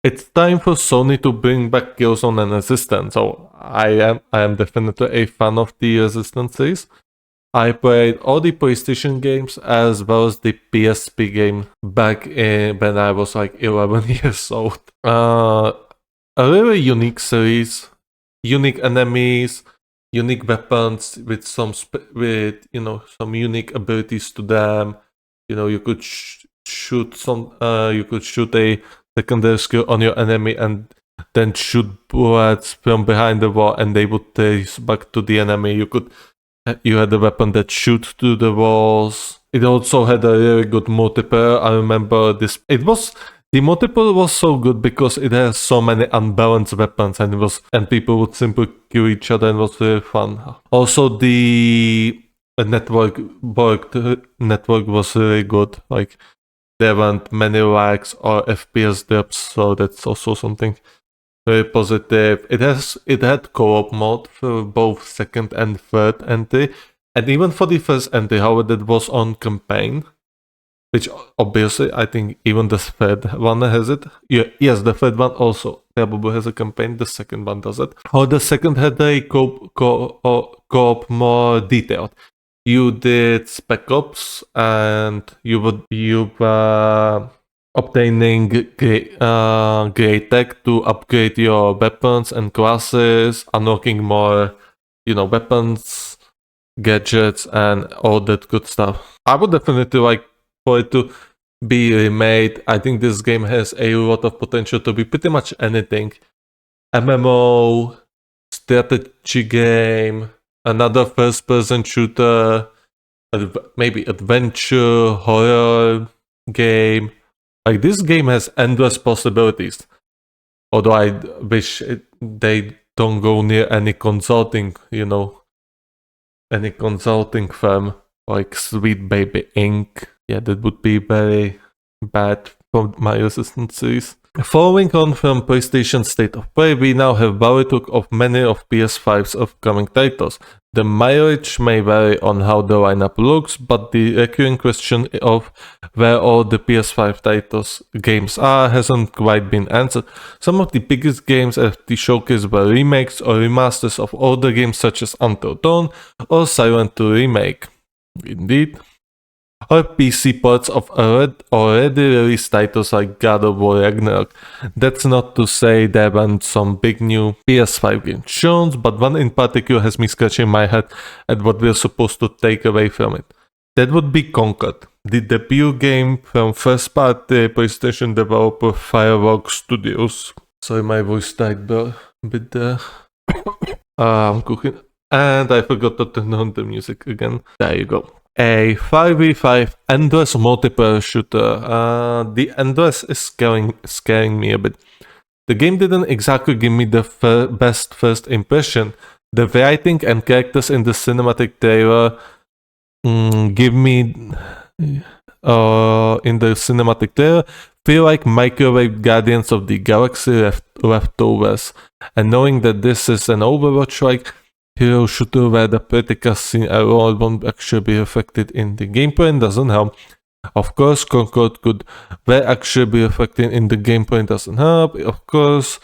It's time for Sony to bring back Killzone and Resistance. So I am definitely a fan of the Resistance series. I played all the PlayStation games as well as the PSP game back when I was like 11 years old. A really unique series, unique enemies, unique weapons with some some unique abilities to them. You could shoot a secondary skill on your enemy and then shoot bullets from behind the wall, and they would trace back to the enemy. You had a weapon that shoots through the walls. It also had a really good multiplayer. I remember this. The multiplayer was so good because it has so many unbalanced weapons, and people would simply kill each other, and it was really fun. Also, the network was really good. Like, there weren't many lags or FPS drops, so that's also something very positive. It had co-op mode for both second and third entry, and even for the first entry, however, that was on campaign, which obviously I think even the third one has it. Yes, the third one also probably has a campaign. The second one doesn't. Or the second had a co-op more detailed. You did Spec Ops, and you were obtaining great tech to upgrade your weapons and classes, unlocking more, weapons, gadgets, and all that good stuff. I would definitely like for it to be remade. I think this game has a lot of potential to be pretty much anything. MMO, strategy game, another first-person shooter, maybe adventure, horror game. Like, this game has endless possibilities. Although I wish they don't go near any consulting, any consulting firm like Sweet Baby Inc. Yeah, that would be very bad for my Resistance series. Following on from PlayStation State of Play, we now have valid look of many of PS5's upcoming titles. The mileage may vary on how the lineup looks, but the recurring question of where all the PS5 titles games are hasn't quite been answered. Some of the biggest games at the showcase were remakes or remasters of older games such as Until Dawn or Silent 2 Remake. Indeed. Or PC ports of already released titles like God of War Ragnarok. That's not to say there weren't some big new PS5 games shown, but one in particular has me scratching my head at what we're supposed to take away from it. That would be Concord, the debut game from first-party PlayStation developer Firewalk Studios. Sorry, my voice died a bit there. I'm cooking. And I forgot to turn on the music again. There you go. A 5v5 endless multiplayer shooter. The endless is scaring me a bit. The game didn't exactly give me the best first impression. The writing and characters in the cinematic trailer give me feel like microwave Guardians of the Galaxy leftovers. And knowing that this is an Overwatch-like hero shooter where the political scene alone won't actually be reflected in the gameplay and doesn't help. Of course, Concord could actually be reflected in the gameplay and doesn't help. Of course,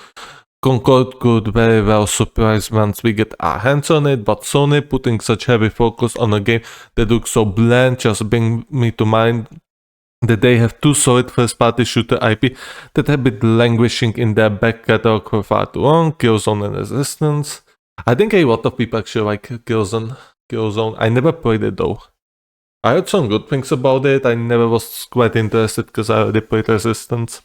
Concord could very well surprise once we get our hands on it, but Sony putting such heavy focus on a game that looks so bland just brings me to mind that they have two solid first-party shooter IP that have been languishing in their back catalog for far too long, Killzone and Resistance. I think a lot of people actually like Killzone. I never played it though. I heard some good things about it. I never was quite interested because I already played Resistance.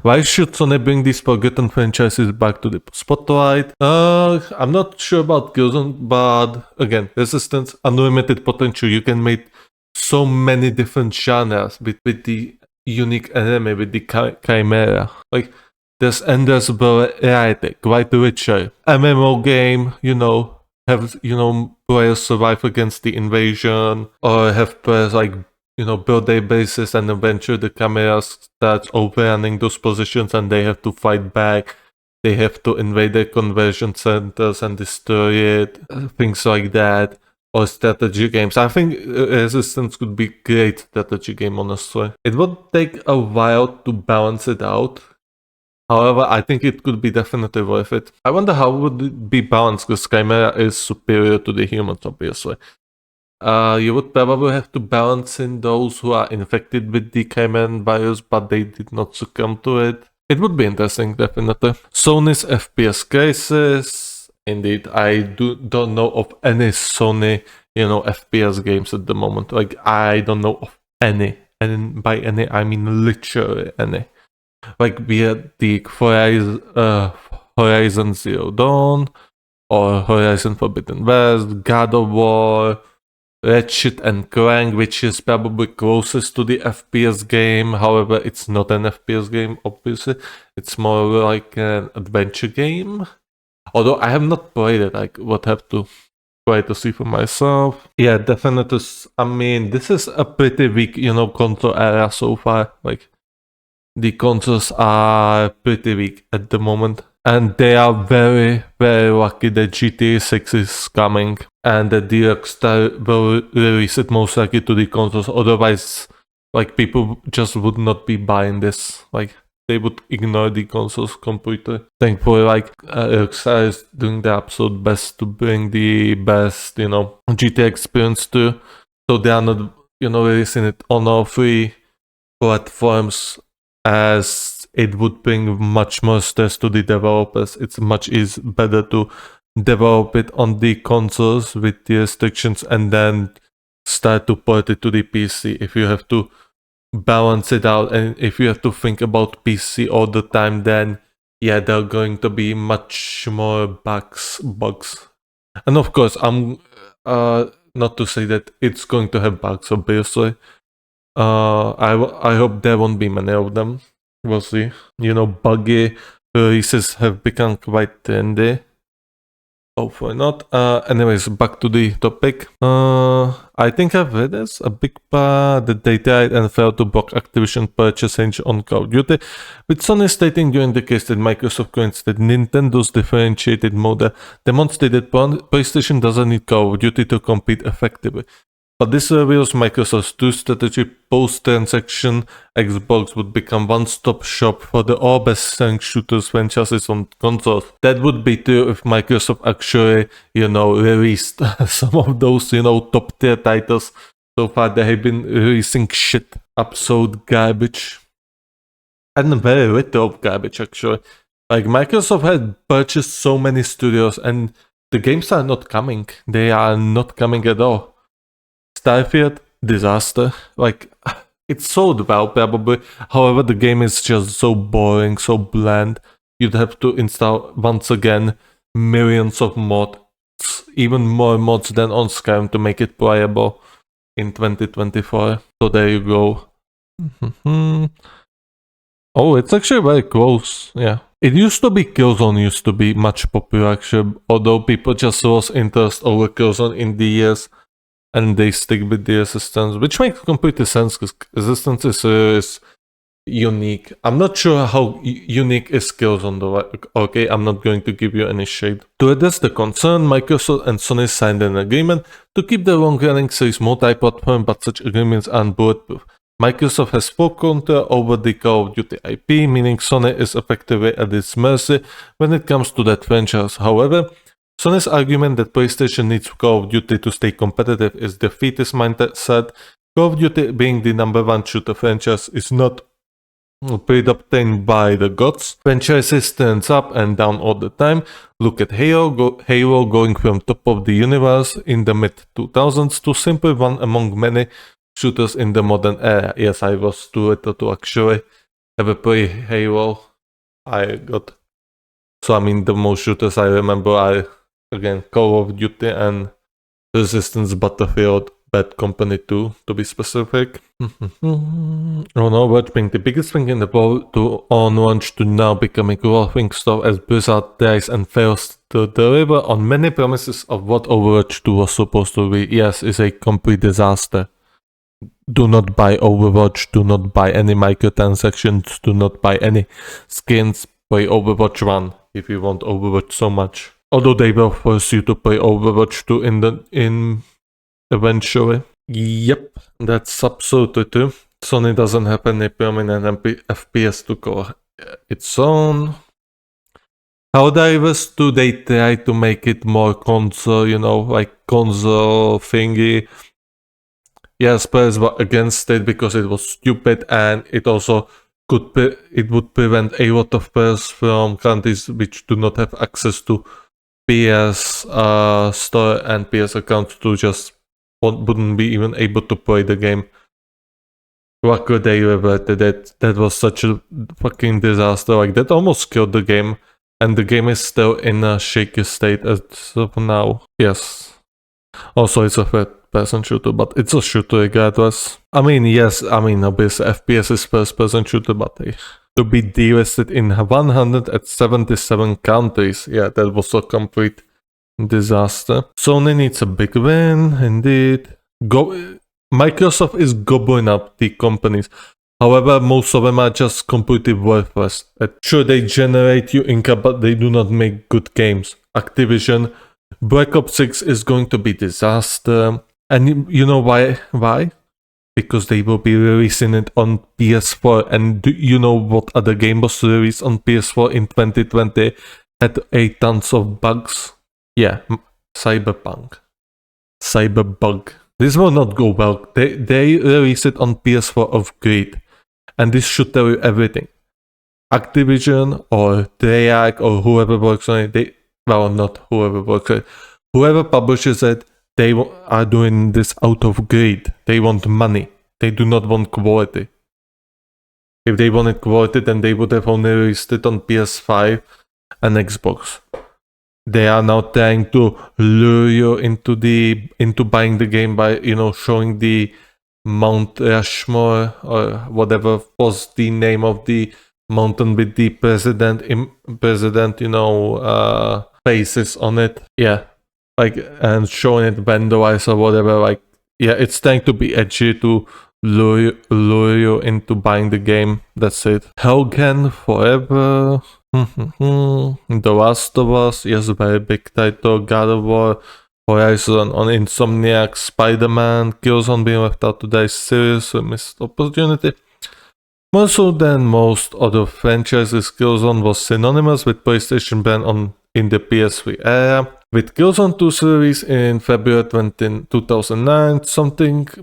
Why should Sony bring these forgotten franchises back to the spotlight? I'm not sure about Killzone, but again, Resistance, unlimited potential. You can make so many different genres with the unique enemy, with the Chimera. Like, there's endless variety, quite richer. MMO game, have, players survive against the invasion, or have players build their bases, and eventually the camera starts overrunning those positions and they have to fight back. They have to invade their conversion centers and destroy it, things like that. Or strategy games. I think Resistance could be a great strategy game, honestly. It would take a while to balance it out. However, I think it could be definitely worth it. I wonder how would it be balanced, because Chimera is superior to the humans, obviously. You would probably have to balance in those who are infected with the Chimeran virus, but they did not succumb to it. It would be interesting, definitely. Sony's FPS CRYSIS. Indeed, I don't know of any Sony, FPS games at the moment. Like, I don't know of any. And by any, I mean literally any. Like, we had the Horizon Zero Dawn, or Horizon Forbidden West, God of War, Ratchet and Clank, which is probably closest to the FPS game. However, it's not an FPS game, obviously. It's more like an adventure game. Although I have not played it, I would have to try to see for myself. Yeah, definitely. I mean, this is a pretty weak, console era so far. Like, the consoles are pretty weak at the moment. And they are very, very lucky that GTA 6 is coming and that the Rockstar will release it most likely to the consoles. Otherwise, like, people just would not be buying this. Like, they would ignore the consoles completely. Thankfully, like, Rockstar is doing the absolute best to bring the best, GTA experience to. So they are not, releasing it on all three platforms, as it would bring much more stress to the developers. It's much better to develop it on the consoles with the restrictions and then start to port it to the PC. If you have to balance it out and if you have to think about PC all the time, then yeah, there are going to be much more bugs. And of course, I'm not to say that it's going to have bugs, obviously. I hope there won't be many of them. We'll see. Buggy releases have become quite trendy. Hopefully not. Anyways, back to the topic. I think I've read this. A big part that they tried and failed to block Activision purchasing on Call of Duty, with Sony stating during the case that Microsoft claims that Nintendo's differentiated model demonstrated PlayStation doesn't need Call of Duty to compete effectively. But this reveals Microsoft's true strategy. Post-transaction, Xbox would become one-stop shop for the all best-selling shooters franchises on consoles. That would be true if Microsoft actually, released some of those, top-tier titles. So far, they have been releasing shit, absolute garbage. And very little of garbage, actually. Like, Microsoft had purchased so many studios, and the games are not coming. They are not coming at all. Starfield, disaster. Like, it sold well, probably. However, the game is just so boring, so bland. You'd have to install, once again, millions of mods, even more mods than on Skyrim to make it playable in 2024. So there you go. Oh, it's actually very close, yeah. It used to be Killzone used to be much popular, actually, although people just lost interest over Killzone in the years. And they stick with the Resistance, which makes complete sense because Resistance is unique. I'm not sure how unique is Killzone though. Okay, I'm not going to give you any shade. To address the concern, Microsoft and Sony signed an agreement to keep the long-running series multi-platform, but such agreements aren't bulletproof. Microsoft has full control over the Call of Duty IP, meaning Sony is effectively at its mercy when it comes to that franchise. However, Sony's argument that PlayStation needs Call of Duty to stay competitive is defeatist mindset. Call of Duty, being the number one shooter franchise, is not preordained by the gods. Franchises stands up and down all the time. Look at Halo going from top of the universe in the mid-2000s to simply one among many shooters in the modern era. Yes, I was too little to actually ever play Halo. The most shooters I remember are, again, Call of Duty and Resistance, Battlefield, Bad Company 2, to be specific. Oh no, what's been the biggest thing in the world on launch to now becoming a laughing stock as Blizzard tries and fails to deliver on many promises of what Overwatch 2 was supposed to be. Yes, it's a complete disaster. Do not buy Overwatch, do not buy any microtransactions, do not buy any skins, play Overwatch 1 if you want Overwatch so much. Although they will force you to play Overwatch 2 in eventually. Yep, that's absolutely true. Sony doesn't have any prominent FPS to call its own. However, do they try to make it more console, like console thingy? Yes, players were against it because it was stupid, and it also it would prevent a lot of players from countries which do not have access to PS store and PS accounts to just wouldn't be even able to play the game. Luckily they reverted it. That was such a fucking disaster. Like, that almost killed the game, and the game is still in a shaky state as of now. Yes. Also, it's a third-person shooter, but it's a shooter regardless. Obviously FPS is first-person shooter, but to be delisted in 177 countries, yeah, that was a complete disaster. Sony needs a big win, indeed. Microsoft is gobbling up the companies. However, most of them are just completely worthless. Sure, they generate you income, but they do not make good games. Activision, Black Ops 6 is going to be disaster. And you know why? Why? Because they will be releasing it on PS4. And do you know what other game was released on PS4 in 2020? Had tons of bugs. Yeah, Cyberpunk. Cyberbug. This will not go well. They released it on PS4 of greed. And this should tell you everything. Activision or Treyarch or whoever works on it, not whoever works on it, whoever publishes it, they are doing this out of greed. They want money. They do not want quality. If they wanted quality, then they would have only released it on PS5 and Xbox. They are now trying to lure you into buying the game by showing the Mount Rushmore or whatever was the name of the mountain with the president faces on it. Yeah, and showing it vandalized or whatever. It's trying to be edgy to lure you into buying the game. That's it. Helgen Forever. The Last of Us, yes, very big title. God of War, Horizon on Insomniac, Spider-Man, Killzone being left out today, serious missed opportunity. More so than most other franchises, Killzone was synonymous with PlayStation ban in the PS3 era. With Killzone 2 series in February 2009,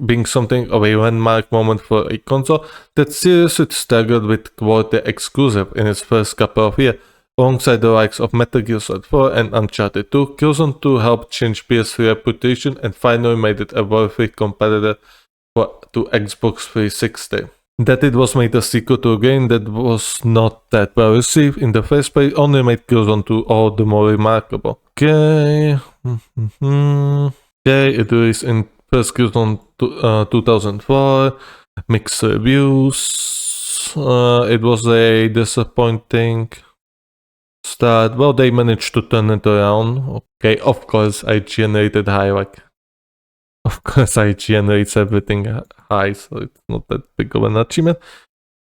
being something of a landmark moment for a console, that series struggled with quality exclusive in its first couple of years. Alongside the likes of Metal Gear Solid 4 and Uncharted 2, Killzone 2 helped change PS3 reputation and finally made it a worthy competitor to Xbox 360. That it was made a sequel to a game that was not that well received in the first place only made Killzone 2 all the more remarkable. Okay, it released in first Killzone 2004, mixed reviews. It was a disappointing start. Well, they managed to turn it around. Okay, of course, I generated high, of course, I generates everything high, so it's not that big of an achievement.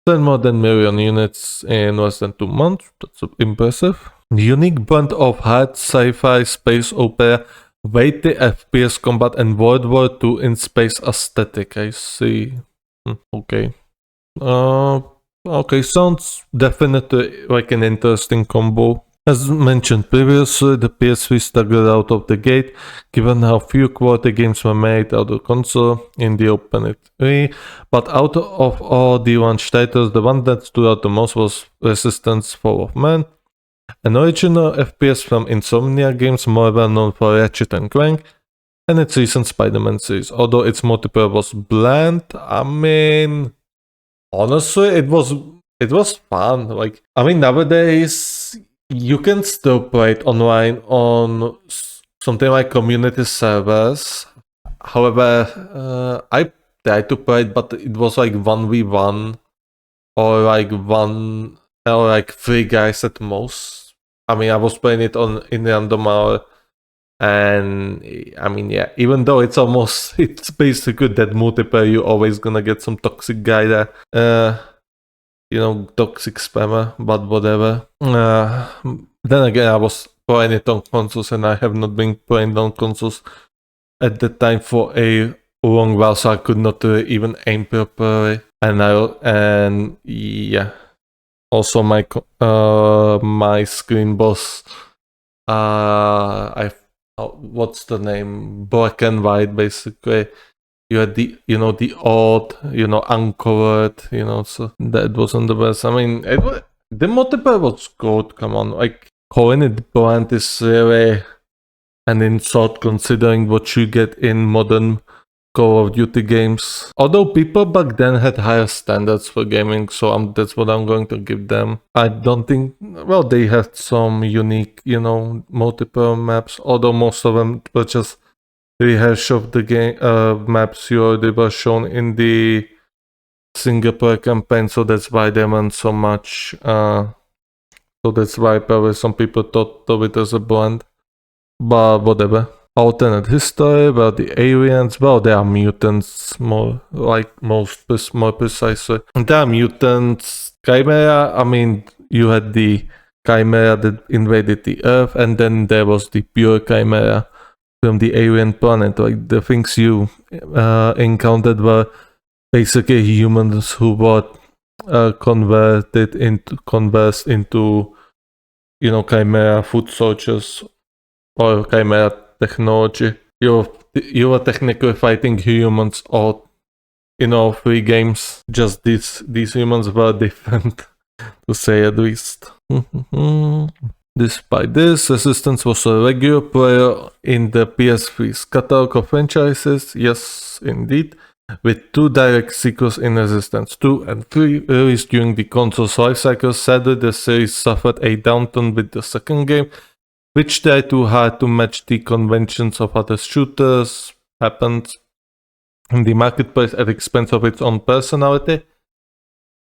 10 more than million units in less than 2 months. That's impressive. Unique blend of hard sci-fi, space opera, weighty FPS combat, and World War II in space aesthetic. I see. Okay. Okay, sounds definitely like an interesting combo. As mentioned previously, the PS3 struggled out of the gate, given how few quality games were made out of the console in the open E3. But out of all the launch titles, the one that stood out the most was Resistance: Fall of Man, an original FPS from Insomniac Games, more well known for Ratchet and Clank, and its recent Spider-Man series. Although its multiplayer was bland, honestly, it was fun. Nowadays you can still play it online on something like community servers. However, I tried to play it, but it was like 1v1 or 3 guys at most. I was playing it in random hour, and even though it's basically that multiplayer, you're always gonna get some toxic guy there. Toxic spammer, but whatever. Then again, I was playing it on consoles, and I have not been playing on consoles at the time for a long while, so I could not even aim properly. And yeah. Also, my screen was what's the name? Black and white, basically. You had the odd, uncovered, so that wasn't the best. I mean, the multiplayer was good. Come on, like calling it bland is really an insult considering what you get in modern Call of Duty games. Although people back then had higher standards for gaming, so that's what I'm going to give them. I don't think, well, they had some unique, multiple maps, although most of them were just rehash of the game maps you already were shown in the single player campaign, so that's why they weren't so much. So that's why probably some people thought of it as a blend. But whatever. Alternate history, well, the aliens, well, they are mutants, more precisely. They are mutants. Chimera, I mean, you had the Chimera that invaded the Earth, and then there was the pure Chimera from the alien planet. Like, the things you encountered were basically humans who were converted into Chimera foot soldiers or Chimera technology. You were technically fighting humans in all three games. Just these humans were different, to say at least. Despite this, Resistance was a regular player in the PS3's catalog of franchises. Yes, indeed. With 2 direct sequels in Resistance 2 and 3 released during the console's lifecycle. Sadly, the series suffered a downturn with the second game, which tried too hard to match the conventions of other shooters, happened in the marketplace at the expense of its own personality.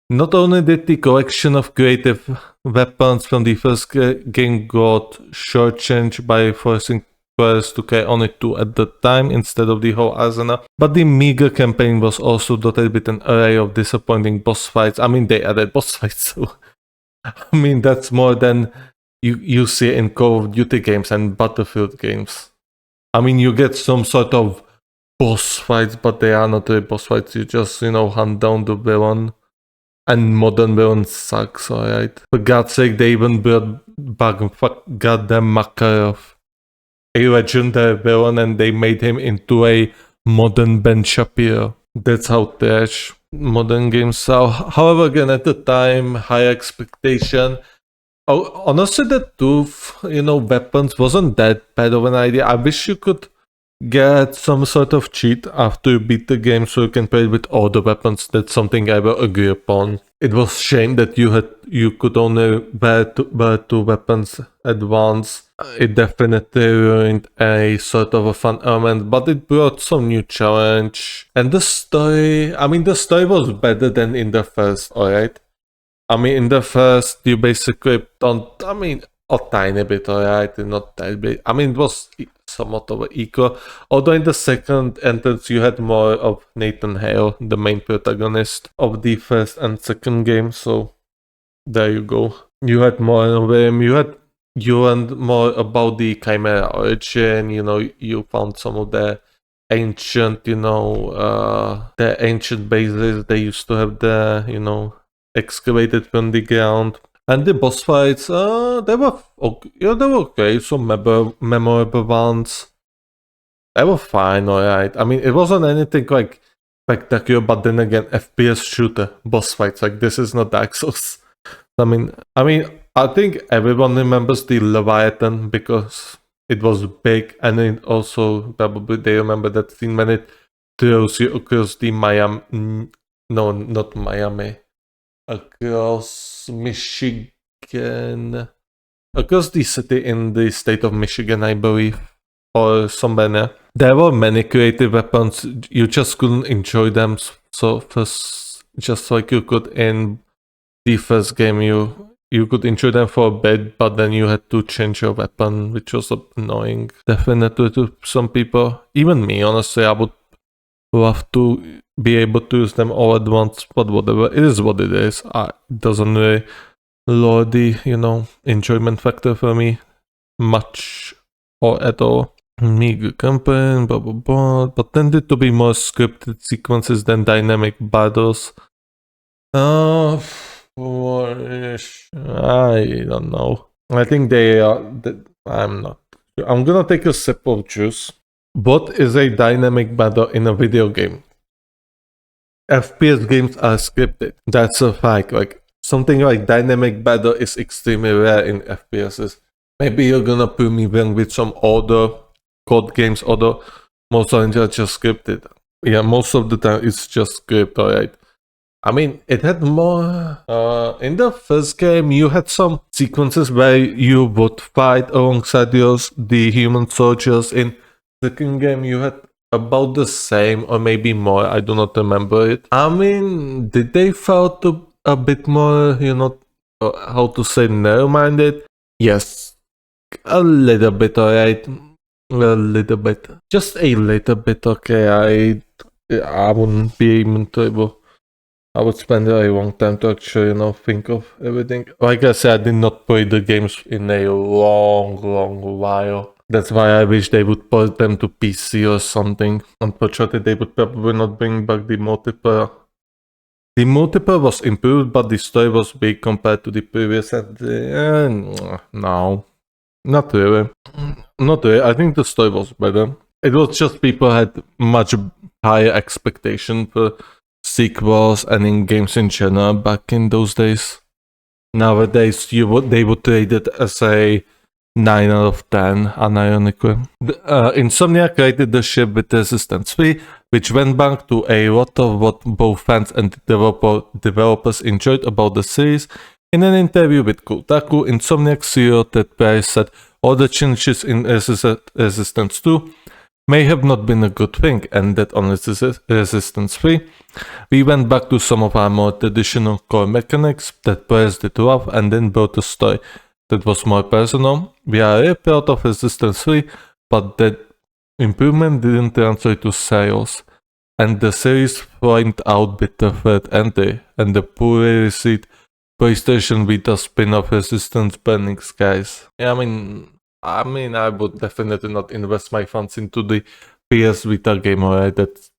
Not only did the collection of creative weapons from the first game got shortchanged by forcing players to carry only 2 at the time instead of the whole arsenal, but the meager campaign was also dotted with an array of disappointing boss fights. I mean, they added boss fights, so I mean, that's more than you see in Call of Duty games and Battlefield games. I mean, you get some sort of boss fights, but they are not really boss fights. You just, hunt down the villain. And modern villain sucks, alright? For God's sake, they even brought back goddamn Makarov, a legendary villain, and they made him into a modern Ben Shapiro. That's how trash modern games are. However, again, at the time, high expectation. Oh, honestly, the weapons wasn't that bad of an idea. I wish you could get some sort of cheat after you beat the game so you can play with all the weapons. That's something I will agree upon. It was a shame that you could only wear 2 weapons at once. It definitely ruined a sort of a fun element, but it brought some new challenge. And the story was better than in the first, alright? I mean, in the first, you basically a tiny bit, alright, not that big. I mean, it was somewhat of an equal. Although in the second entrance, you had more of Nathan Hale, the main protagonist of the first and second game. So there you go. You had more of him. You learned more about the Chimera origin. You found some of the ancient, the ancient bases they used to have there. Excavated from the ground. And the boss fights, they were okay, some memorable ones. They were fine, alright. I mean, it wasn't anything like spectacular, but then again, FPS shooter boss fights, like this is not Dark Souls. I mean, I think everyone remembers the Leviathan because it was big, and it also probably they remember that scene when it throws you across the across Michigan, across the city in the state of Michigan, I believe, or somewhere. There were many creative weapons. You just couldn't enjoy them. So first, just like you could in the first game, you could enjoy them for a bit, but then you had to change your weapon, which was annoying. Definitely to some people, even me. Honestly, I would love to be able to use them all at once, but whatever, it is what it is. It doesn't really lower the, enjoyment factor for me much or at all. Meager campaign, blah blah blah, but tended to be more scripted sequences than dynamic battles. What I don't know. I think they are. I'm not. I'm gonna take a sip of juice. What is a dynamic battle in a video game? FPS games are scripted. That's a fact. Like something like dynamic battle is extremely rare in FPSs. Maybe you're gonna put me wrong with some other code games, although most of them are just scripted. Yeah, most of the time it's just script, alright. I mean, it had more. In the first game, you had some sequences where you would fight alongside the human soldiers. In second game, you had about the same, or maybe more. I do not remember it. I mean, did they felt a bit more, how to say, narrow-minded? Yes, a little bit, alright. A little bit, just a little bit. Okay, I wouldn't be even able. I would spend a long time to actually, think of everything. Like I said, I did not play the games in a long while. That's why I wish they would port them to PC or something. Unfortunately, they would probably not bring back the multiplayer. The multiplayer was improved, but the story was big compared to the previous. No, not really. Not really. I think the story was better. It was just people had much higher expectation for sequels and in games in general back in those days. Nowadays, they would rate it as a 9 out of 10, unironically. Insomniac rated the ship with Resistance 3, which went back to a lot of what both fans and developers enjoyed about the series. In an interview with Kotaku, Insomniac CEO Ted Price said all the changes in Resistance 2 may have not been a good thing, and that on Resistance 3, we went back to some of our more traditional core mechanics that players did love and then built a story that was more personal. We are really proud of Resistance 3, but that improvement didn't translate to sales, and the series flamed out with the third entry, and the poorly received PlayStation Vita spin-off Resistance Burning Skies. Yeah, I mean, I would definitely not invest my funds into the PS Vita game, alright? That's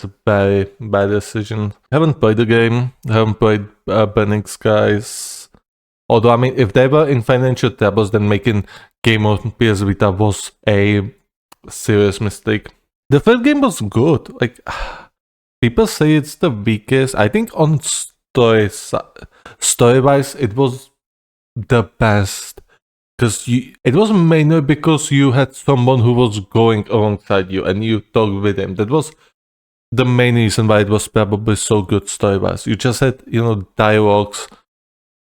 a very bad decision. Haven't played the game, haven't played Burning Skies. Although, I mean, if they were in financial troubles, then making game on PS Vita was a serious mistake. The third game was good. Like, people say it's the weakest. I think on story-wise, it was the best. Because it was mainly because you had someone who was going alongside you and you talked with him. That was the main reason why it was probably so good story-wise. You just had, dialogues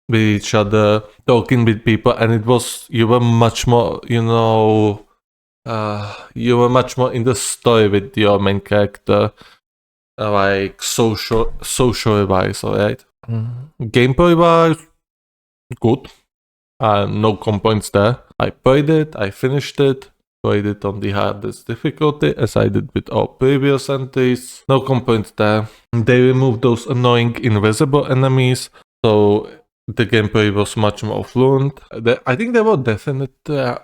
with each other, talking with people, and you were much more, you were much more in the story with your main character, like social-wise, alright? Gameplay-wise, good. No complaints there. I played it, I finished it, played it on the hardest difficulty, as I did with all previous entries. No complaints there. They removed those annoying invisible enemies, so the gameplay was much more fluent. I think there were definitely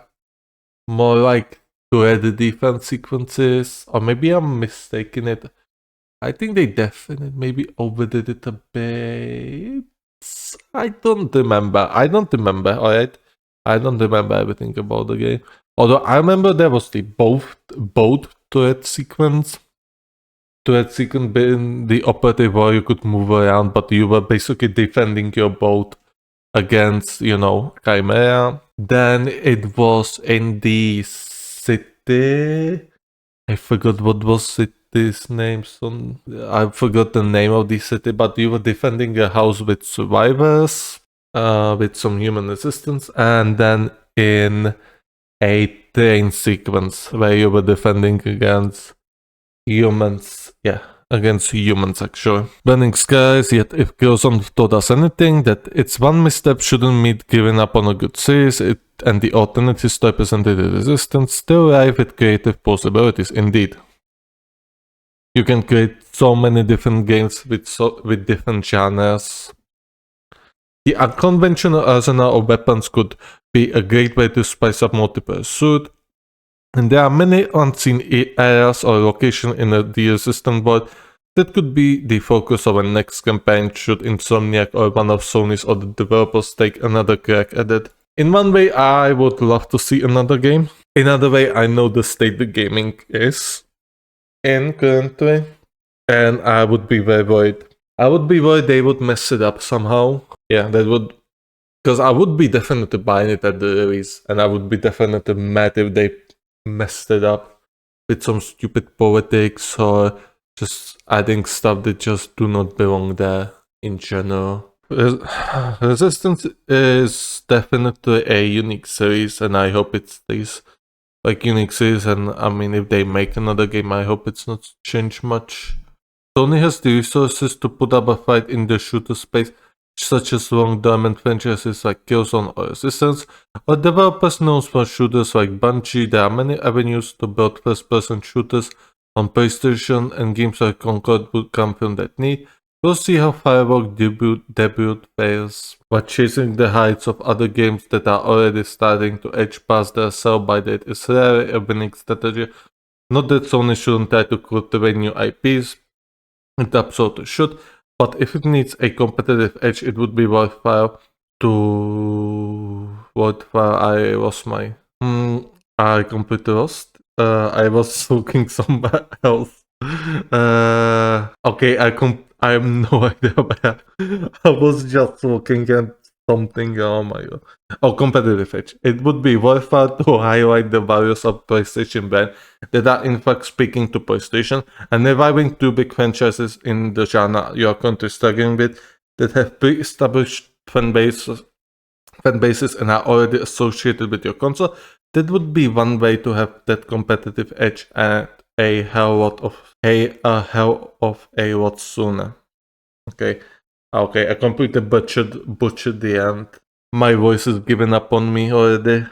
more like 2D defense sequences, or maybe I'm mistaken it. I think they definitely maybe overdid it a bit. I don't remember, alright? I don't remember everything about the game. Although I remember there was the boat turret sequence. Turret sequence being the operative where you could move around, but you were basically defending your boat against, Chimera. Then it was in the city. I forgot what was city's name. I forgot the name of the city, but you were defending a house with survivors, with some human resistance, and then in a train sequence where you were defending against humans. Yeah, against humans actually. Burning Skies, yet if Killzone taught us anything, that it's one misstep shouldn't mean giving up on a good series, and the alternatives to represented the Resistance still arrive with creative possibilities, indeed. You can create so many different games with different genres. The unconventional arsenal of weapons could be a great way to spice up multiplayer shoot, and there are many unseen areas or locations in the Resistance world That could be the focus of a next campaign should Insomniac or one of Sony's other developers take another crack at it. In one way, I would love to see another game. Another way, I know the state the gaming is in currently, and I would be very worried. I would be worried they would mess it up somehow. Yeah, that would, because I would be definitely buying it at the release, and I would be definitely mad if they messed it up with some stupid politics or just adding stuff that just do not belong there in general. Resistance is definitely a unique series, and I hope it stays like unique series. And I mean, if they make another game, I hope it's not changed much. Sony has the resources to put up a fight in the shooter space, such as long-dormant franchises like Killzone or Resistance, or developers known for shooters like Bungie. There are many avenues to build first-person shooters on PlayStation, and games like Concord would come from that need. We'll see how Firework debut fails, but chasing the heights of other games that are already starting to edge past their sell-by date is rarely a winning strategy. Not that Sony shouldn't try to cultivate new IPs, it absolutely should, but if it needs a competitive edge, it would be worthwhile I lost my... I completely lost. I was looking somewhere else. Okay, I have no idea where. I was just looking at something. Oh my god. Oh, competitive edge. It would be worthwhile to highlight the values of PlayStation brand that are in fact speaking to PlayStation and reviving two big franchises in the genre you are currently struggling with that have pre-established fan bases and are already associated with your console. That would be one way to have that competitive edge and a hell of a lot sooner. Okay, I completely butchered the end. My voice is giving up on me already.